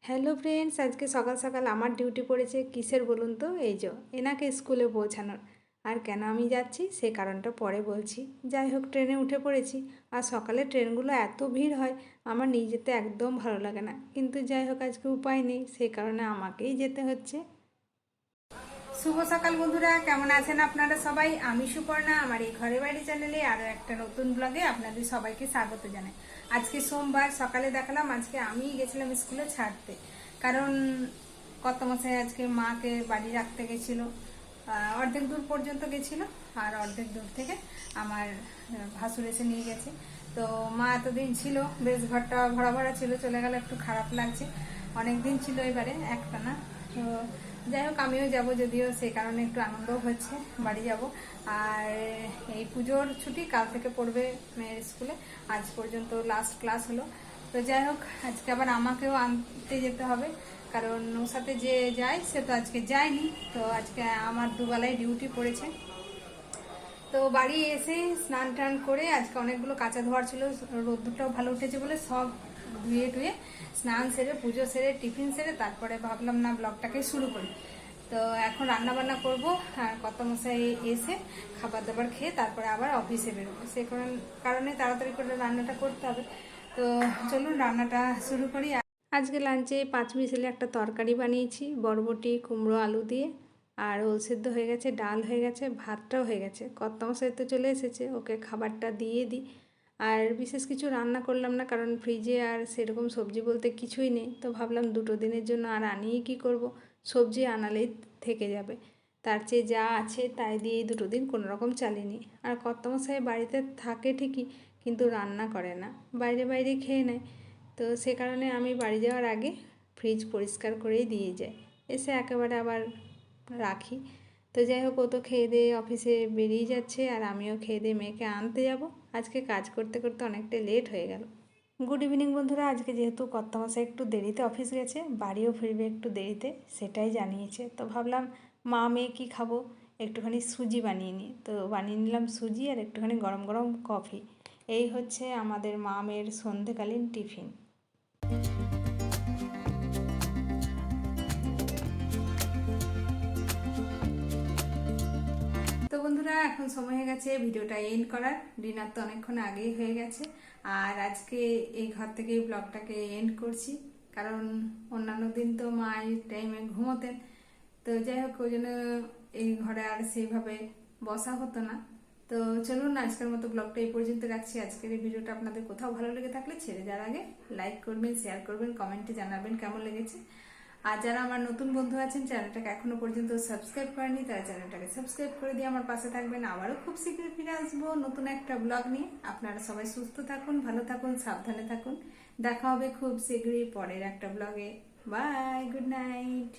Hello friends, আজকে সকাল সকাল আমার ডিউটি পড়েছে কিসের বলুন তো? এই যে এনাকে স্কুলে পৌঁছানোর। আর কেন আমি যাচ্ছি সে কারণটা পরে বলছি। যাই হোক, ট্রেনে উঠে পড়েছি। আর সকালে ট্রেনগুলো এত ভিড় হয়, আমার নিয়ে যেতে একদম ভালো লাগে না, কিন্তু যাই হোক আজকে উপায় নেই, সেই কারণে আমাকেই যেতে হচ্ছে। শুভ সকাল বন্ধুরা, কেমন আছেন আপনারা সবাই? আমি সুপর্ণা, আমার এই ঘরে বাড়ি চ্যানেলে আরও একটা নতুন ব্লগে আপনাদের সবাইকে স্বাগত জানাই। আজকে সোমবার সকালে দেখালাম, আজকে আমিই গেছিলাম স্কুলে ছাড়তে, কারণ কত মশাই আজকে মাকে বাড়ি রাখতে গেছিল। অর্ধেক দূর পর্যন্ত গেছিল, আর অর্ধেক দূর থেকে আমার ভাসুর এসে নিয়ে গেছে। তো মা এতদিন ছিল, বেশ ঘরটা ভরা ভরা ছিল, চলে গেল, একটু খারাপ লাগছে। অনেক দিন ছিল এবারে একটানা। তো যাই হোক আমিও যাব, যদিও সেই কারণে একটু আনন্দও হচ্ছে, বাড়ি যাব। আর এই পুজোর ছুটি কাল থেকে পড়বে মেয়ের স্কুলে, আজ পর্যন্ত লাস্ট ক্লাস হলো। তো যাই হোক আজকে আবার আমাকেও আনতে যেতে হবে, কারণ ওর সাথে যে যায় সে তো আজকে যায়নি। তো আজকে আমার দুবেলায় ডিউটি পড়েছে। তো বাড়ি এসে স্নান টান করে আজকে অনেকগুলো কাঁচা ধোয়ার ছিল, রোদ্দুরটাও ভালো উঠেছে বলে সব ধুয়ে টুয়ে স্নান সেরে পুজো সেরে টিফিন সেরে তারপরে ভাবলাম না ব্লগটাকে শুরু করি। তো এখন রান্না বান্না করবো, আর কত মশাই এসে খাবার দাবার খেয়ে তারপরে আবার অফিসে বেরোবো, সে কারণে তাড়াতাড়ি করে রান্নাটা করতে হবে। তো চলুন রান্নাটা শুরু করি। আজকে লাঞ্চে 5 মিশালি একটা তরকারি বানিয়েছি, বরবটি কুমড়ো আলু দিয়ে। আর ওল সেদ্ধ হয়ে গেছে, ডাল হয়ে গেছে, ভাতটাও হয়ে গেছে। কর্তামশাই তো চলে এসেছে, ওকে খাবারটা দিয়ে দিই। আর বিশেষ কিছু রান্না করলাম না, কারণ ফ্রিজে আর সেরকম সবজি বলতে কিছুই নেই। তো ভাবলাম 2 দিনের জন্য আর আনিয়ে কী করব, সবজি আনালেই থেকে যাবে। তার চেয়ে যা আছে তাই দিয়ে 2 দিন কোনো রকম চালিয়ে নিই। আর কর্তামশাই বাড়িতে থাকে ঠিকই, কিন্তু রান্না করে না, বাইরে বাইরে খেয়ে নেয়। তো সে কারণে আমি বাড়ি যাওয়ার আগে ফ্রিজ পরিষ্কার করেই দিয়ে যাই, এসে একেবারে আবার রাখি। তো যাই হোক, ও তো খেয়ে দিয়ে অফিসে বেরিয়ে যাচ্ছে, আর আমিও খেয়ে দিয়ে মেয়েকে আনতে যাব। আজকে কাজ করতে করতে অনেকটা লেট হয়ে গেল। গুড ইভিনিং বন্ধুরা, আজকে যেহেতু কর্তামশাই একটু দেরিতে অফিস গেছে, বাড়িও ফিরবে একটু দেরিতে, সেটাই জানিয়েছে। তো ভাবলাম মা মেয়ে কী খাবো, একটুখানি সুজি বানিয়ে নিই। তো বানিয়ে নিলাম সুজি আর একটুখানি গরম গরম কফি। এই হচ্ছে আমাদের মা মেয়ের সন্ধেকালীন টিফিন। তো বন্ধুরা, এখন সময় হয়ে গেছে ভিডিওটা এন্ড করার। ডিনার তো অনেকক্ষণ আগেই হয়ে গেছে, আর আজকে এই ঘর থেকে ব্লগটাকে এন্ড করছি, কারণ অন্যান্য দিন তো মা এই টাইমে ঘুমোতেন। তো যাই হোক, ওই জন্য এই ঘরে আর সেইভাবে বসা হতো না। তো চলুন আজকের মতো ব্লগটা এই পর্যন্ত রাখছি। আজকের এই ভিডিওটা আপনাদের কোথাও ভালো লেগে থাকলে ছেড়ে যাওয়ার আগে লাইক করবেন, শেয়ার করবেন, কমেন্টে জানাবেন কেমন লেগেছে। আর যারা আমার নতুন বন্ধু আছেন, চ্যানেলটাকে এখনো পর্যন্ত সাবস্ক্রাইব করেনি, তারা চ্যানেলটাকে সাবস্ক্রাইব করে দিয়ে আমার পাশে থাকবেন। আবারও খুব শীঘ্রই ফিরে আসবো নতুন একটা ব্লগ নিয়ে। আপনারা সবাই সুস্থ থাকুন, ভালো থাকুন, সাবধানে থাকুন। দেখা হবে খুব শীঘ্রই পরের একটা ব্লগে। Bye, good night.